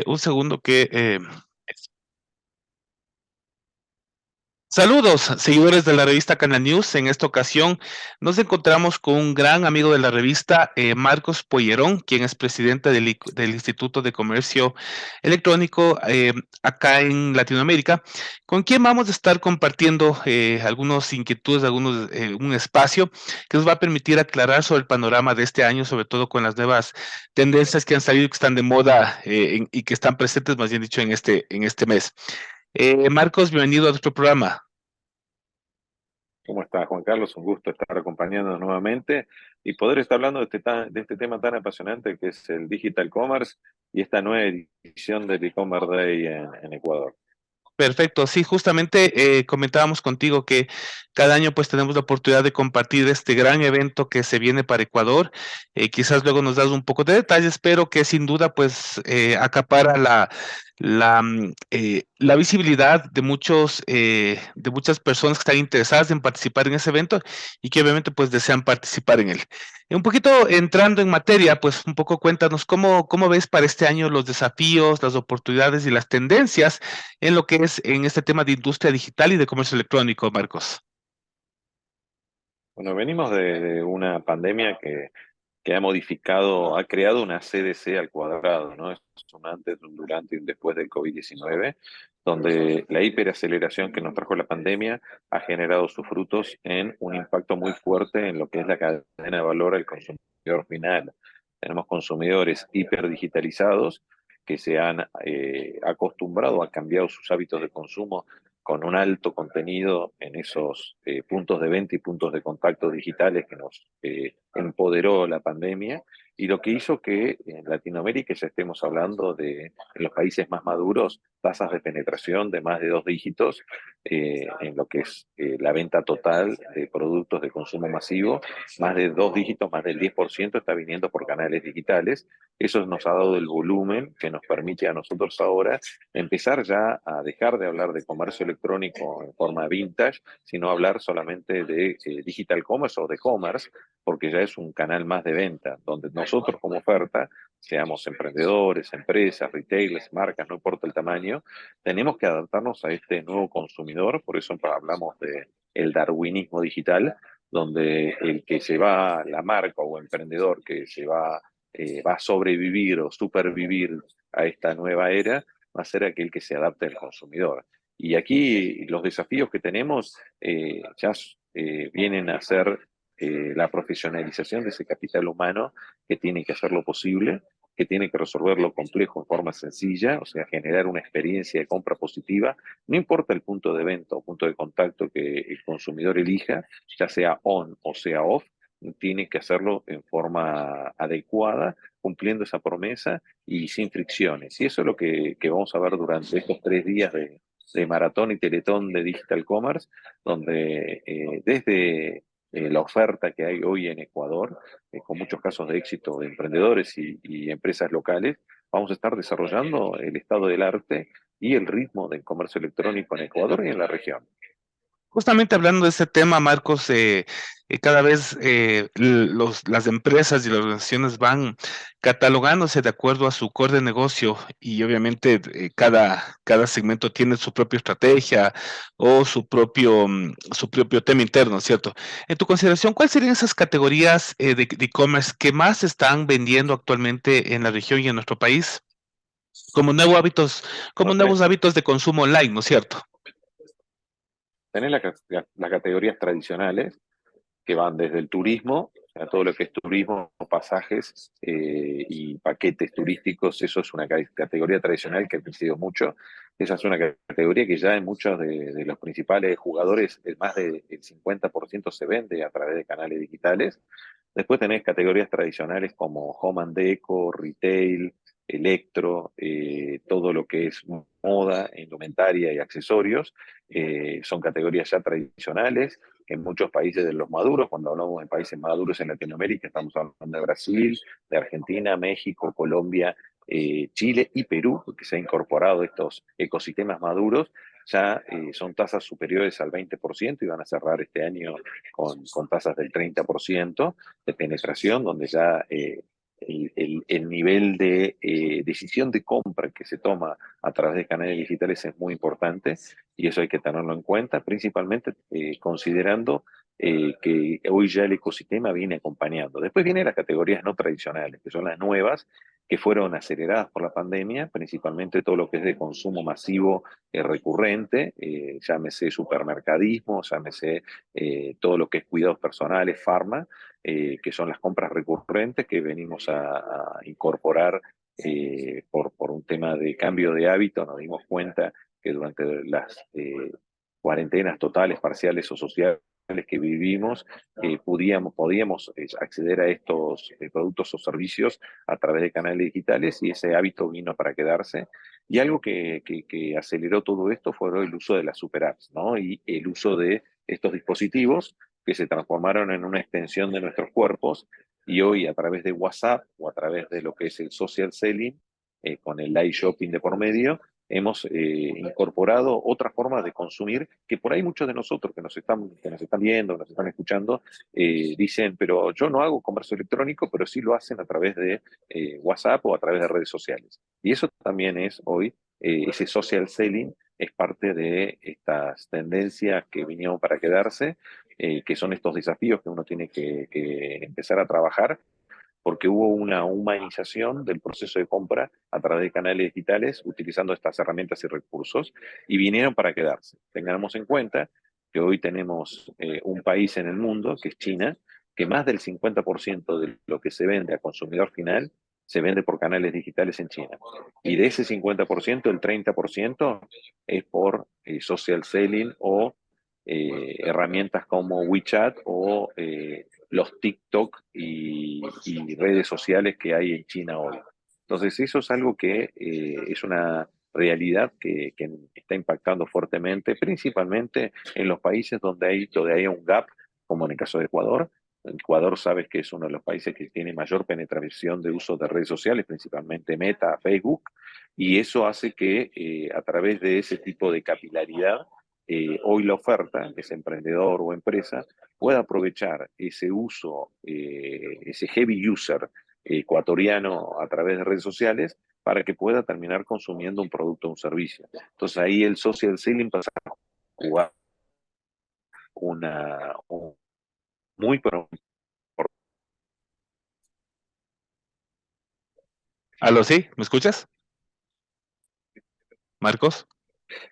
Un segundo que... Saludos, seguidores de la revista Canal News. En esta ocasión nos encontramos con un gran amigo de la revista, Marcos Pollerón, quien es presidente del Instituto de Comercio Electrónico acá en Latinoamérica, con quien vamos a estar compartiendo algunas inquietudes, un espacio que nos va a permitir aclarar sobre el panorama de este año, sobre todo con las nuevas tendencias que han salido y que están de moda y que están presentes, más bien dicho, en este mes. Marcos, bienvenido a nuestro programa. ¿Cómo está, Juan Carlos? Un gusto estar acompañándonos nuevamente y poder estar hablando de este tema tan apasionante que es el Digital Commerce y esta nueva edición del E-Commerce Day en Ecuador. Perfecto, sí, justamente comentábamos contigo que cada año pues tenemos la oportunidad de compartir este gran evento que se viene para Ecuador. Quizás luego nos das un poco de detalles, pero que sin duda pues acapara la visibilidad de muchas personas que están interesadas en participar en ese evento y que obviamente pues desean participar en él. Un poquito entrando en materia, pues un poco cuéntanos cómo ves para este año los desafíos, las oportunidades y las tendencias en lo que es en este tema de industria digital y de comercio electrónico, Marcos. Bueno, venimos de una pandemia que ha modificado, ha creado una CDC al cuadrado, ¿no? Es un antes, un durante y un después del COVID-19, donde la hiperaceleración que nos trajo la pandemia ha generado sus frutos en un impacto muy fuerte en lo que es la cadena de valor al consumidor final. Tenemos consumidores hiperdigitalizados que se han acostumbrado a cambiar sus hábitos de consumo con un alto contenido en esos puntos de venta y puntos de contacto digitales que nos empoderó la pandemia y lo que hizo que en Latinoamérica ya estemos hablando de, en los países más maduros, tasas de penetración de más de 2 dígitos en lo que es la venta total de productos de consumo masivo, más de 2 dígitos, más del 10% está viniendo por canales digitales. Eso nos ha dado el volumen que nos permite a nosotros ahora empezar ya a dejar de hablar de comercio electrónico en forma vintage, sino hablar solamente de digital commerce o de commerce, porque ya es un canal más de venta, donde nosotros como oferta, seamos emprendedores, empresas, retailers, marcas, no importa el tamaño, tenemos que adaptarnos a este nuevo consumidor, por eso hablamos de el darwinismo digital, donde el que se va, la marca o emprendedor que va a sobrevivir o supervivir a esta nueva era, va a ser aquel que se adapte al consumidor. Y aquí los desafíos que tenemos ya vienen a ser la profesionalización de ese capital humano que tiene que hacer lo posible, que tiene que resolver lo complejo en forma sencilla, o sea, generar una experiencia de compra positiva, no importa el punto de venta o punto de contacto que el consumidor elija, ya sea on o sea off, tiene que hacerlo en forma adecuada, cumpliendo esa promesa y sin fricciones. Y eso es lo que vamos a ver durante estos 3 días de maratón y teletón de Digital Commerce, donde desde la oferta que hay hoy en Ecuador, con muchos casos de éxito de emprendedores y empresas locales, vamos a estar desarrollando el estado del arte y el ritmo del comercio electrónico en Ecuador y en la región. Justamente hablando de este tema, Marcos, cada vez las empresas y las organizaciones van catalogándose de acuerdo a su core de negocio y obviamente cada segmento tiene su propia estrategia o su propio tema interno, ¿cierto? En tu consideración, ¿cuáles serían esas categorías de e-commerce que más se están vendiendo actualmente en la región y en nuestro país como como Bueno, nuevos hábitos de consumo online, ¿no es cierto? tenés las categorías tradicionales, que van desde el turismo, o sea, todo lo que es turismo, pasajes y paquetes turísticos, eso es una categoría tradicional que ha crecido mucho. Esa es una categoría que ya en muchos de los principales jugadores, más del 50% se vende a través de canales digitales. Después tenés categorías tradicionales como home and deco, retail, electro, todo lo que es moda, indumentaria y accesorios. Son categorías ya tradicionales que en muchos países de los maduros, cuando hablamos de países maduros en Latinoamérica, estamos hablando de Brasil, de Argentina, México, Colombia, Chile y Perú, que se ha incorporado estos ecosistemas maduros, ya son tasas superiores al 20% y van a cerrar este año con tasas del 30% de penetración, donde ya el nivel de decisión de compra que se toma a través de canales digitales es muy importante y eso hay que tenerlo en cuenta, principalmente considerando que hoy ya el ecosistema viene acompañando. Después vienen las categorías no tradicionales, que son las nuevas, que fueron aceleradas por la pandemia, principalmente todo lo que es de consumo masivo recurrente, llámese supermercadismo, llámese todo lo que es cuidados personales, farma, que son las compras recurrentes que venimos a incorporar por un tema de cambio de hábito. Nos dimos cuenta que durante las cuarentenas totales, parciales o sociales que vivimos, podíamos acceder a estos productos o servicios a través de canales digitales y ese hábito vino para quedarse. Y algo que aceleró todo esto fue el uso de las super apps, ¿no? Y el uso de estos dispositivos que se transformaron en una extensión de nuestros cuerpos y hoy a través de WhatsApp o a través de lo que es el social selling, con el live shopping de por medio, hemos incorporado otras formas de consumir que por ahí muchos de nosotros que nos están viendo, que nos están escuchando, dicen, pero yo no hago comercio electrónico, pero sí lo hacen a través de WhatsApp o a través de redes sociales. Y eso también es hoy, ese social selling es parte de estas tendencias que vinieron para quedarse, que son estos desafíos que uno tiene que empezar a trabajar porque hubo una humanización del proceso de compra a través de canales digitales utilizando estas herramientas y recursos y vinieron para quedarse. Tengamos en cuenta que hoy tenemos un país en el mundo, que es China, que más del 50% de lo que se vende a consumidor final se vende por canales digitales en China. Y de ese 50%, el 30% es por social selling o herramientas como WeChat o los TikTok y redes sociales que hay en China hoy. Entonces, eso es algo que es una realidad que está impactando fuertemente, principalmente en los países donde hay un gap, como en el caso de Ecuador. Ecuador, sabes que es uno de los países que tiene mayor penetración de uso de redes sociales, principalmente Meta, Facebook, y eso hace que a través de ese tipo de capilaridad, hoy la oferta, ese emprendedor o empresa, pueda aprovechar ese uso, ese heavy user ecuatoriano a través de redes sociales para que pueda terminar consumiendo un producto o un servicio. Entonces ahí el social selling pasa a jugar un muy pero ¿Aló, sí? ¿Me escuchas? Marcos.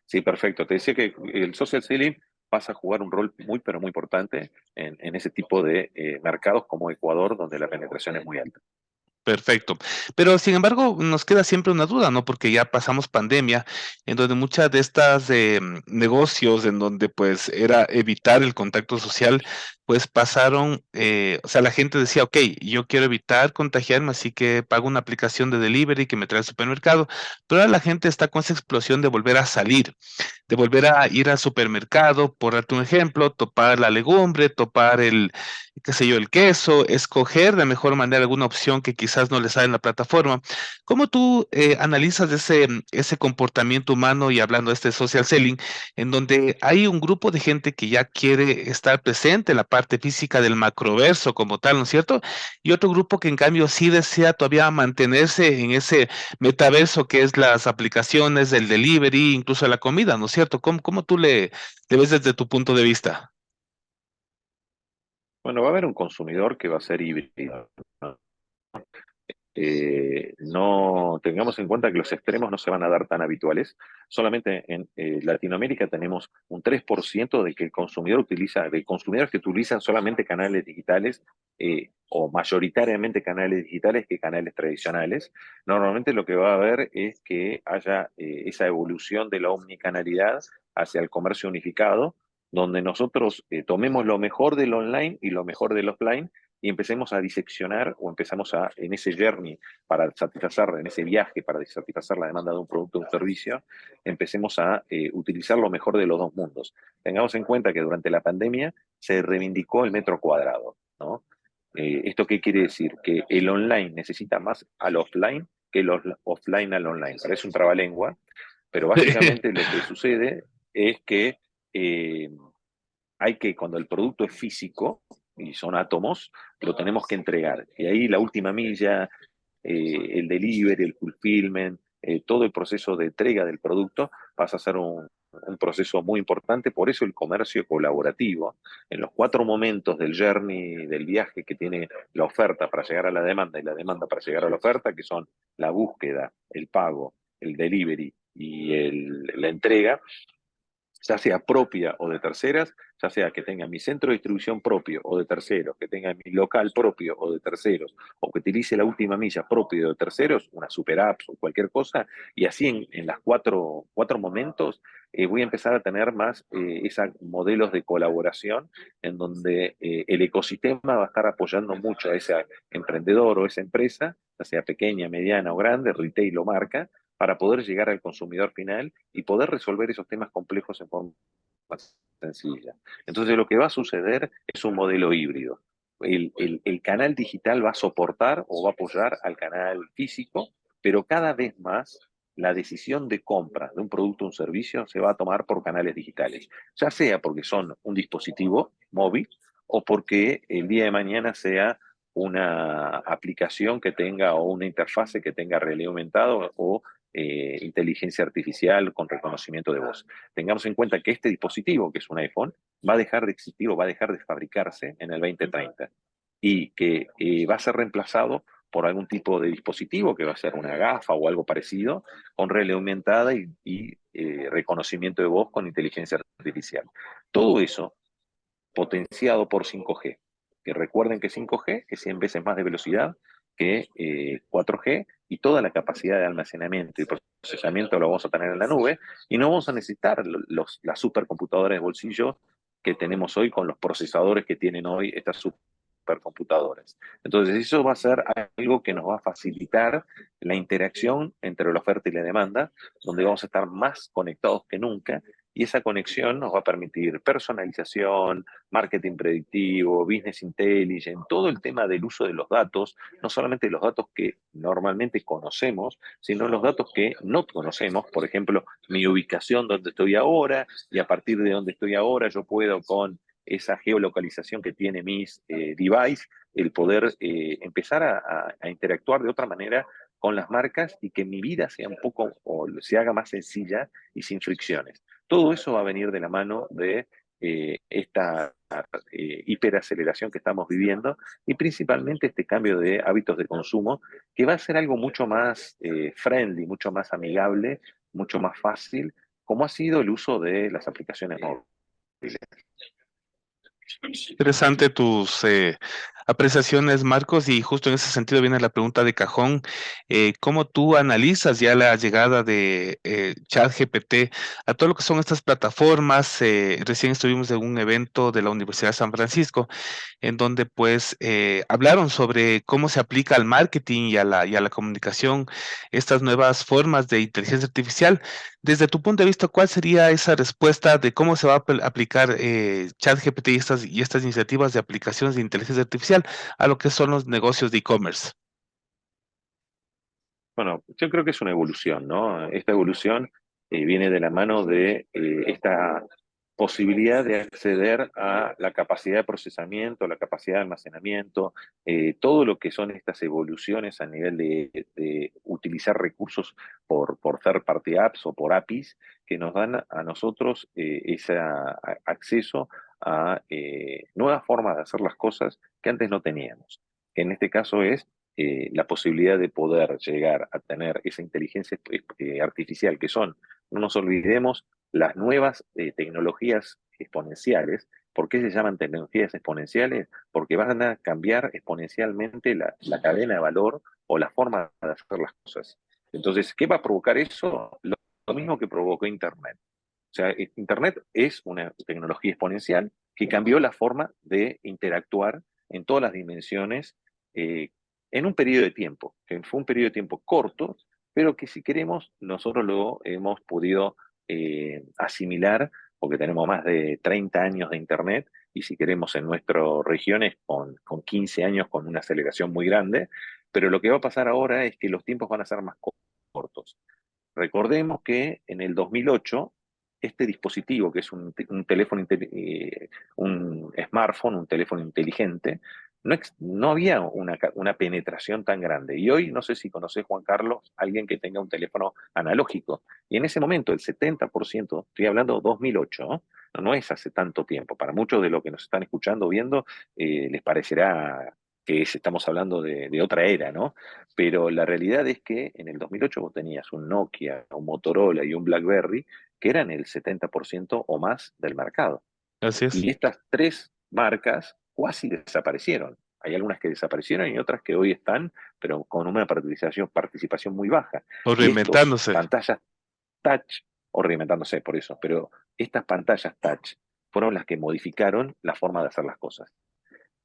sí, perfecto. Te decía que el social selling pasa a jugar un rol muy pero muy importante en ese tipo de mercados como Ecuador, donde la penetración es muy alta. Perfecto. Pero sin embargo, nos queda siempre una duda, ¿no? Porque ya pasamos pandemia, en donde muchas de estas negocios, en donde pues era evitar el contacto social, pues pasaron, o sea, la gente decía, ok, yo quiero evitar contagiarme, así que pago una aplicación de delivery que me trae al supermercado, pero ahora la gente está con esa explosión de volver a salir, de volver a ir al supermercado, por darte un ejemplo, topar la legumbre, topar el, qué sé yo, el queso, escoger de mejor manera alguna opción que quizás no les sale en la plataforma. ¿Cómo tú analizas ese comportamiento humano y hablando de este social selling, en donde hay un grupo de gente que ya quiere estar presente en la parte física del macroverso como tal, ¿no es cierto? Y otro grupo que en cambio sí desea todavía mantenerse en ese metaverso que es las aplicaciones, el delivery, incluso la comida, ¿no es cierto? ¿Cómo tú le ves desde tu punto de vista? Bueno, va a haber un consumidor que va a ser híbrido, ¿no? No tengamos en cuenta que los extremos no se van a dar tan habituales. Solamente en Latinoamérica tenemos un 3% de que el consumidor utiliza, de consumidores que utilizan solamente canales digitales o mayoritariamente canales digitales que canales tradicionales. Normalmente lo que va a haber es que haya esa evolución de la omnicanalidad hacia el comercio unificado, donde nosotros tomemos lo mejor del online y lo mejor del offline y empecemos a diseccionar o empezamos a, en ese journey, para satisfacer, en ese viaje, para satisfacer la demanda de un producto o un servicio, empecemos a utilizar lo mejor de los dos mundos. Tengamos en cuenta que durante la pandemia se reivindicó el metro cuadrado, ¿no? ¿Esto qué quiere decir? Que el online necesita más al offline que el offline al online. Parece un trabalengua, pero básicamente lo que sucede es que eh, hay que, cuando el producto es físico y son átomos, lo tenemos que entregar. Y ahí la última milla, el delivery, el fulfillment, todo el proceso de entrega del producto pasa a ser un proceso muy importante. Por eso el comercio colaborativo, en los 4 momentos del journey, del viaje que tiene la oferta para llegar a la demanda y la demanda para llegar a la oferta, que son la búsqueda, el pago, el delivery y la entrega, ya sea propia o de terceras, ya sea que tenga mi centro de distribución propio o de terceros, que tenga mi local propio o de terceros, o que utilice la última milla propio o de terceros, una super app o cualquier cosa, y así en las cuatro momentos voy a empezar a tener más esos modelos de colaboración en donde el ecosistema va a estar apoyando mucho a ese emprendedor o esa empresa, ya sea pequeña, mediana o grande, retail o marca, para poder llegar al consumidor final y poder resolver esos temas complejos en forma sencilla. Entonces lo que va a suceder es un modelo híbrido. El canal digital va a soportar o va a apoyar al canal físico, pero cada vez más la decisión de compra de un producto o un servicio se va a tomar por canales digitales, ya sea porque son un dispositivo móvil o porque el día de mañana sea una aplicación que tenga o una interfase que tenga realidad aumentada o inteligencia artificial con reconocimiento de voz. Tengamos en cuenta que este dispositivo, que es un iPhone, va a dejar de existir o va a dejar de fabricarse en el 2030 y que va a ser reemplazado por algún tipo de dispositivo que va a ser una gafa o algo parecido con realidad aumentada y reconocimiento de voz con inteligencia artificial. Todo eso potenciado por 5G. Que recuerden que 5G es 100 veces más de velocidad que 4G y toda la capacidad de almacenamiento y procesamiento lo vamos a tener en la nube y no vamos a necesitar las supercomputadoras de bolsillo que tenemos hoy con los procesadores que tienen hoy estas supercomputadoras. Entonces eso va a ser algo que nos va a facilitar la interacción entre la oferta y la demanda, donde vamos a estar más conectados que nunca y esa conexión nos va a permitir personalización, marketing predictivo, business intelligence, todo el tema del uso de los datos, no solamente los datos que normalmente conocemos, sino los datos que no conocemos, por ejemplo, mi ubicación donde estoy ahora, y a partir de donde estoy ahora yo puedo con esa geolocalización que tiene mis device, el poder empezar a interactuar de otra manera con las marcas y que mi vida sea un poco o se haga más sencilla y sin fricciones. Todo eso va a venir de la mano de esta hiperaceleración que estamos viviendo y principalmente este cambio de hábitos de consumo que va a ser algo mucho más friendly, mucho más amigable, mucho más fácil, como ha sido el uso de las aplicaciones móviles. Interesante tus apreciaciones, Marcos, y justo en ese sentido viene la pregunta de cajón. ¿Cómo tú analizas ya la llegada de ChatGPT a todo lo que son estas plataformas? Recién estuvimos en un evento de la Universidad de San Francisco en donde pues hablaron sobre cómo se aplica al marketing y a la comunicación estas nuevas formas de inteligencia artificial. Desde tu punto de vista, ¿cuál sería esa respuesta de cómo se va a aplicar ChatGPT y estas iniciativas de aplicaciones de inteligencia artificial a lo que son los negocios de e-commerce? Bueno, yo creo que es una evolución, ¿no? Esta evolución viene de la mano de esta posibilidad de acceder a la capacidad de procesamiento, la capacidad de almacenamiento, todo lo que son estas evoluciones a nivel de utilizar recursos por third party apps o por APIs que nos dan a nosotros ese acceso a nuevas formas de hacer las cosas que antes no teníamos. En este caso es la posibilidad de poder llegar a tener esa inteligencia artificial que son, no nos olvidemos, las nuevas tecnologías exponenciales. ¿Por qué se llaman tecnologías exponenciales? Porque van a cambiar exponencialmente la cadena de valor o la forma de hacer las cosas. Entonces, ¿qué va a provocar eso? Lo mismo que provocó Internet. O sea, Internet es una tecnología exponencial que cambió la forma de interactuar en todas las dimensiones en un periodo de tiempo, que fue un periodo de tiempo corto, pero que si queremos, nosotros lo hemos podido asimilar, porque tenemos más de 30 años de Internet, y si queremos en nuestras regiones con 15 años con una aceleración muy grande, pero lo que va a pasar ahora es que los tiempos van a ser más cortos. Recordemos que en el 2008, este dispositivo, que es un teléfono, un smartphone, un teléfono inteligente, no había una penetración tan grande. Y hoy, no sé si conoces, Juan Carlos, alguien que tenga un teléfono analógico. Y en ese momento, el 70%, estoy hablando 2008, ¿no? No es hace tanto tiempo. Para muchos de los que nos están escuchando, viendo, les parecerá que estamos hablando de otra era, ¿no? Pero la realidad es que en el 2008 vos tenías un Nokia, un Motorola y un BlackBerry que eran el 70% o más del mercado. Así es. Y estas tres marcas casi desaparecieron. Hay algunas que desaparecieron y otras que hoy están, pero con una participación muy baja. O Y estos reinventándose. pantallas touch, o reinventándose por eso, pero estas pantallas touch fueron las que modificaron la forma de hacer las cosas.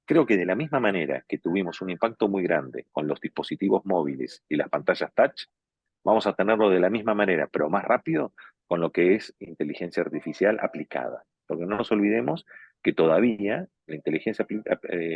Creo que de la misma manera que tuvimos un impacto muy grande con los dispositivos móviles y las pantallas touch, vamos a tenerlo de la misma manera, pero más rápido, con lo que es inteligencia artificial aplicada. Porque no nos olvidemos que todavía la inteligencia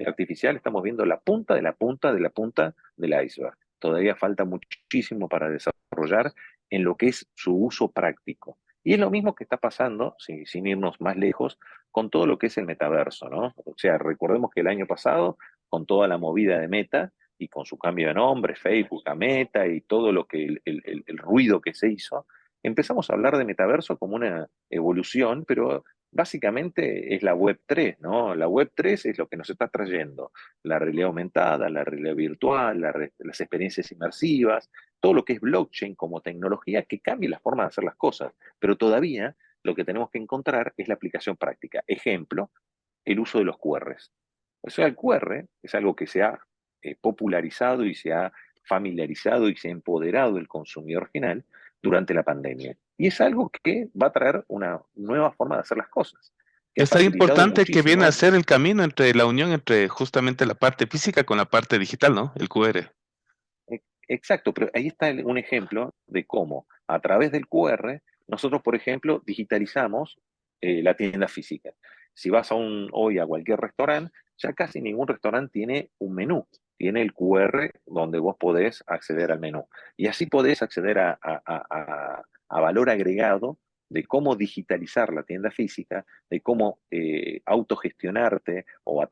artificial estamos viendo la punta de la punta de la punta del iceberg. Todavía falta muchísimo para desarrollar en lo que es su uso práctico. Y es lo mismo que está pasando, sin irnos más lejos, con todo lo que es el metaverso, ¿no? O sea, recordemos que el año pasado, con toda la movida de Meta, y con su cambio de nombre, Facebook a Meta y todo lo que el ruido que se hizo, empezamos a hablar de metaverso como una evolución, pero básicamente es la Web 3, ¿no? La Web 3 es lo que nos está trayendo la realidad aumentada, la realidad virtual, las experiencias inmersivas, todo lo que es blockchain como tecnología que cambie la forma de hacer las cosas, pero todavía lo que tenemos que encontrar es la aplicación práctica. Ejemplo, el uso de los QRs. O sea, el QR es algo que se ha popularizado y se ha familiarizado y se ha empoderado el consumidor final durante la pandemia. Y es algo que va a traer una nueva forma de hacer las cosas, que ha Es tan facilitado importante que viene a muchísimo. ser el camino entre la unión entre justamente la parte física con la parte digital, ¿no? El QR. Exacto, pero ahí está un ejemplo de cómo a través del QR nosotros, por ejemplo, digitalizamos la tienda física. Si vas hoy a cualquier restaurante, ya casi ningún restaurante tiene un menú, tiene el QR donde vos podés acceder al menú. Y así podés acceder a valor agregado de cómo digitalizar la tienda física, de cómo autogestionarte o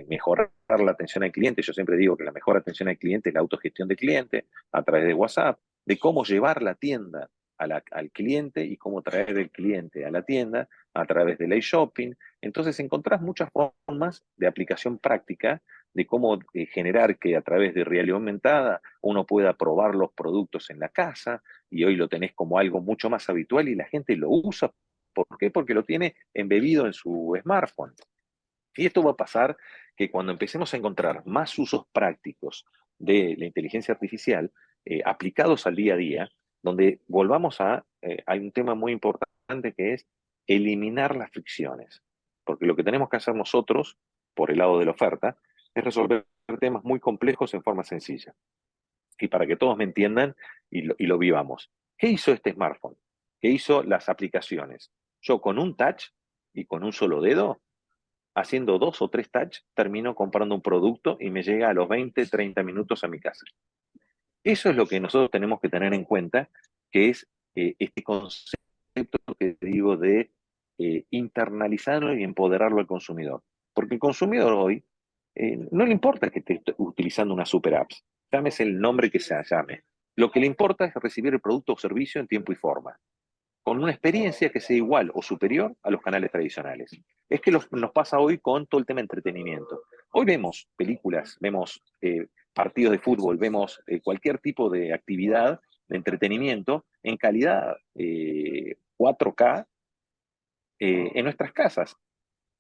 mejorar la atención al cliente. Yo siempre digo que la mejor atención al cliente es la autogestión del cliente a través de WhatsApp, de cómo llevar la tienda al cliente y cómo traer el cliente a la tienda a través del e-shopping. Entonces encontrás muchas formas de aplicación práctica de cómo generar que a través de realidad aumentada uno pueda probar los productos en la casa, y hoy lo tenés como algo mucho más habitual y la gente lo usa. ¿Por qué? Porque lo tiene embebido en su smartphone. Y esto va a pasar que cuando empecemos a encontrar más usos prácticos de la inteligencia artificial aplicados al día a día, donde volvamos hay un tema muy importante que es eliminar las fricciones. Porque lo que tenemos que hacer nosotros, por el lado de la oferta, es resolver temas muy complejos en forma sencilla. Y para que todos me entiendan y lo vivamos. ¿Qué hizo este smartphone? ¿Qué hizo las aplicaciones? Yo con un touch y con un solo dedo haciendo 2 o 3 touch, termino comprando un producto y me llega a los 20, 30 minutos a mi casa. Eso es lo que nosotros tenemos que tener en cuenta, que es este concepto que digo de internalizarlo y empoderarlo al consumidor. Porque el consumidor hoy no le importa que esté utilizando una super app, llámese el nombre que se llame. Lo que le importa es recibir el producto o servicio en tiempo y forma con una experiencia que sea igual o superior a los canales tradicionales. Es que nos pasa hoy con todo el tema de entretenimiento. Hoy vemos películas, vemos partidos de fútbol, vemos cualquier tipo de actividad de entretenimiento en calidad 4K en nuestras casas,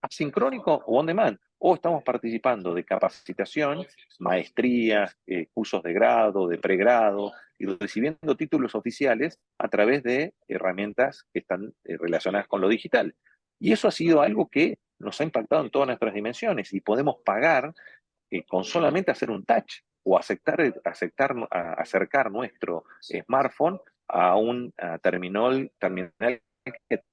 asincrónico o on demand. O estamos participando de capacitación, maestrías, cursos de grado, de pregrado, y recibiendo títulos oficiales a través de herramientas que están relacionadas con lo digital. Y eso ha sido algo que nos ha impactado en todas nuestras dimensiones y podemos pagar con solamente hacer un touch o acercar nuestro smartphone a un terminal que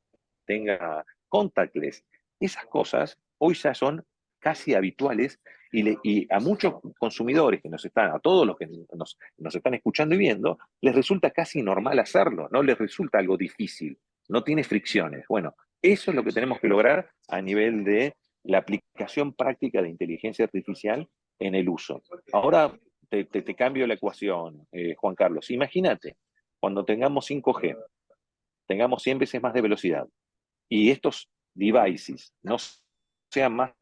tenga contactless. Esas cosas hoy ya son casi habituales y a muchos consumidores que a todos los que nos están escuchando y viendo, les resulta casi normal hacerlo, no les resulta algo difícil, no tiene fricciones. Bueno, eso es lo que tenemos que lograr a nivel de la aplicación práctica de inteligencia artificial en el uso. Ahora te cambio la ecuación, Juan Carlos. Imagínate, cuando tengamos 5G, tengamos 100 veces más de velocidad y estos devices no sean más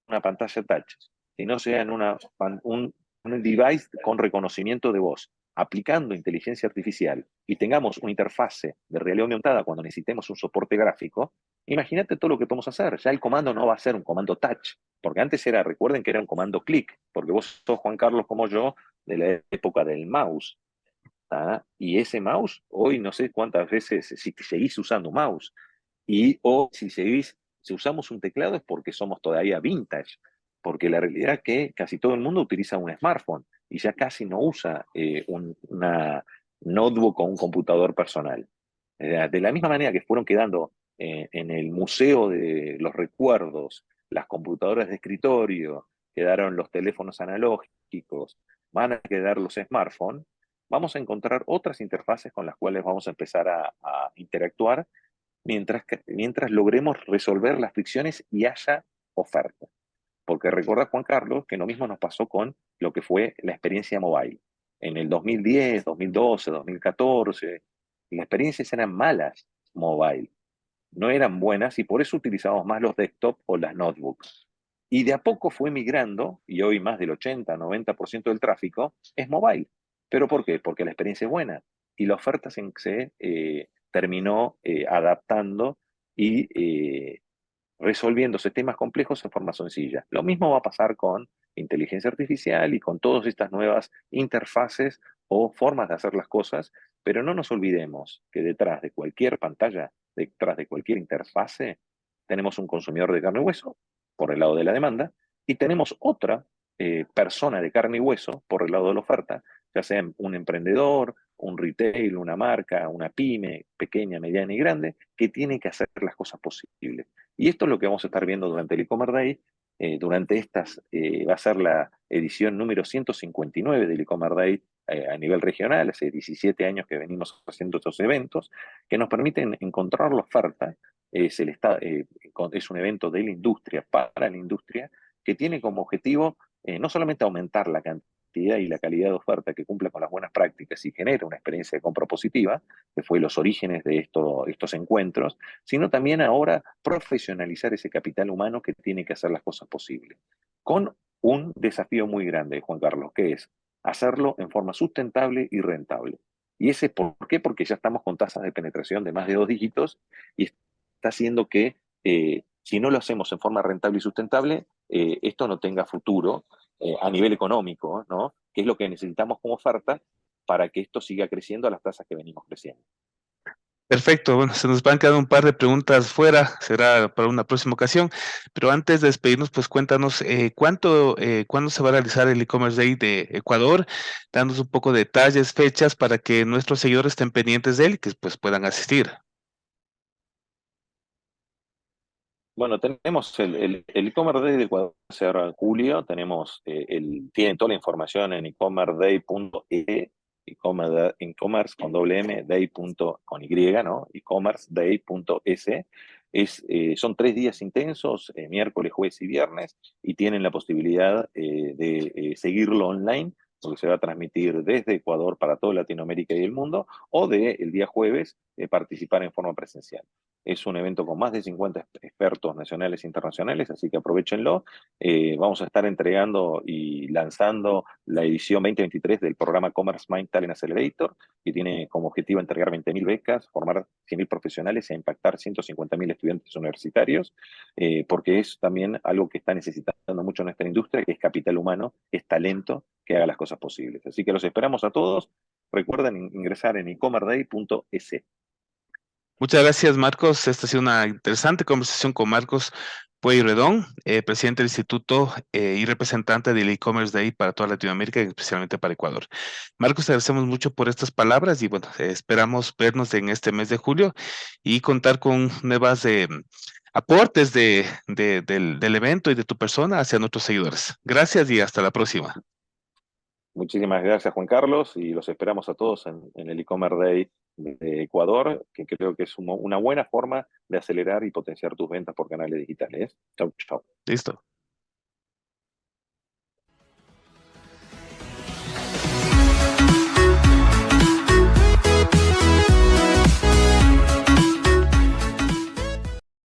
una pantalla touch, sino sean un device con reconocimiento de voz, aplicando inteligencia artificial y tengamos una interfase de realidad aumentada cuando necesitemos un soporte gráfico, imagínate todo lo que podemos hacer. Ya el comando no va a ser un comando touch, porque antes era, recuerden que era un comando clic, porque vos sos Juan Carlos como yo, de la época del mouse. ¿Ah? Y ese mouse, hoy no sé cuántas veces, si seguís usando mouse, o si usamos un teclado es porque somos todavía vintage, porque la realidad es que casi todo el mundo utiliza un smartphone y ya casi no usa una notebook o un computador personal. De la misma manera que fueron quedando en el museo de los recuerdos las computadoras de escritorio, quedaron los teléfonos analógicos, van a quedar los smartphones, vamos a encontrar otras interfaces con las cuales vamos a empezar a interactuar mientras logremos resolver las fricciones y haya oferta. Porque recuerda, Juan Carlos, que lo mismo nos pasó con lo que fue la experiencia mobile. En el 2010, 2012, 2014, las experiencias eran malas mobile, no eran buenas y por eso utilizamos más los desktop o las notebooks. Y de a poco fue migrando, y hoy más del 80-90% del tráfico es mobile. ¿Pero por qué? Porque la experiencia es buena y la oferta se terminó adaptando y resolviéndose temas complejos en forma sencilla. Lo mismo va a pasar con inteligencia artificial y con todas estas nuevas interfaces o formas de hacer las cosas, pero no nos olvidemos que detrás de cualquier pantalla, detrás de cualquier interfase, tenemos un consumidor de carne y hueso por el lado de la demanda y tenemos otra persona de carne y hueso por el lado de la oferta, ya sea un emprendedor, un retail, una marca, una pyme, pequeña, mediana y grande, que tiene que hacer las cosas posibles. Y esto es lo que vamos a estar viendo durante el e-commerce Day. Durante estas, va a ser la edición número 159 del e-commerce Day a nivel regional. Hace 17 años que venimos haciendo estos eventos que nos permiten encontrar la oferta. Es un evento de la industria, para la industria, que tiene como objetivo no solamente aumentar la cantidad y la calidad de oferta que cumpla con las buenas prácticas y genere una experiencia de compra positiva, que fue los orígenes de estos encuentros, sino también ahora profesionalizar ese capital humano que tiene que hacer las cosas posibles. Con un desafío muy grande, Juan Carlos, que es hacerlo en forma sustentable y rentable. ¿Y ese por qué? Porque ya estamos con tasas de penetración de más de 2 dígitos y está haciendo que si no lo hacemos en forma rentable y sustentable, esto no tenga futuro a nivel económico, ¿no? Que es lo que necesitamos como oferta para que esto siga creciendo a las tasas que venimos creciendo. Perfecto, bueno, se nos van quedando un par de preguntas fuera, será para una próxima ocasión, pero antes de despedirnos, pues cuéntanos cuándo se va a realizar el e-commerce day de Ecuador, dándonos un poco de detalles, fechas para que nuestros seguidores estén pendientes de él y que pues puedan asistir. Bueno, tenemos el e-commerce day de Ecuador, se ahora en julio, tienen toda la información en e-commerceday.e, e-commerce con doble M, con Y, ¿no? e-commerceday.es. Son 3 días intensos, miércoles, jueves y viernes, y tienen la posibilidad de seguirlo online, porque se va a transmitir desde Ecuador para toda Latinoamérica y el mundo, o el día jueves participar en forma presencial. Es un evento con más de 50 expertos nacionales e internacionales, así que aprovechenlo. Vamos a estar entregando y lanzando la edición 2023 del programa Commerce Mind Talent Accelerator, que tiene como objetivo entregar 20.000 becas, formar 100.000 profesionales e impactar 150.000 estudiantes universitarios, porque es también algo que está necesitando mucho nuestra industria, que es capital humano, es talento que haga las cosas posibles. Así que los esperamos a todos. Recuerden ingresar en e-commerceday.es. Muchas gracias, Marcos. Esta ha sido una interesante conversación con Marcos Pueyrredón, presidente del Instituto y representante del e-commerce Day para toda Latinoamérica y especialmente para Ecuador. Marcos, te agradecemos mucho por estas palabras y bueno, esperamos vernos en este mes de julio y contar con nuevas aportes del evento y de tu persona hacia nuestros seguidores. Gracias y hasta la próxima. Muchísimas gracias, Juan Carlos, y los esperamos a todos en el e-commerce Day de Ecuador, que creo que es una buena forma de acelerar y potenciar tus ventas por canales digitales. Chau, chau. Listo.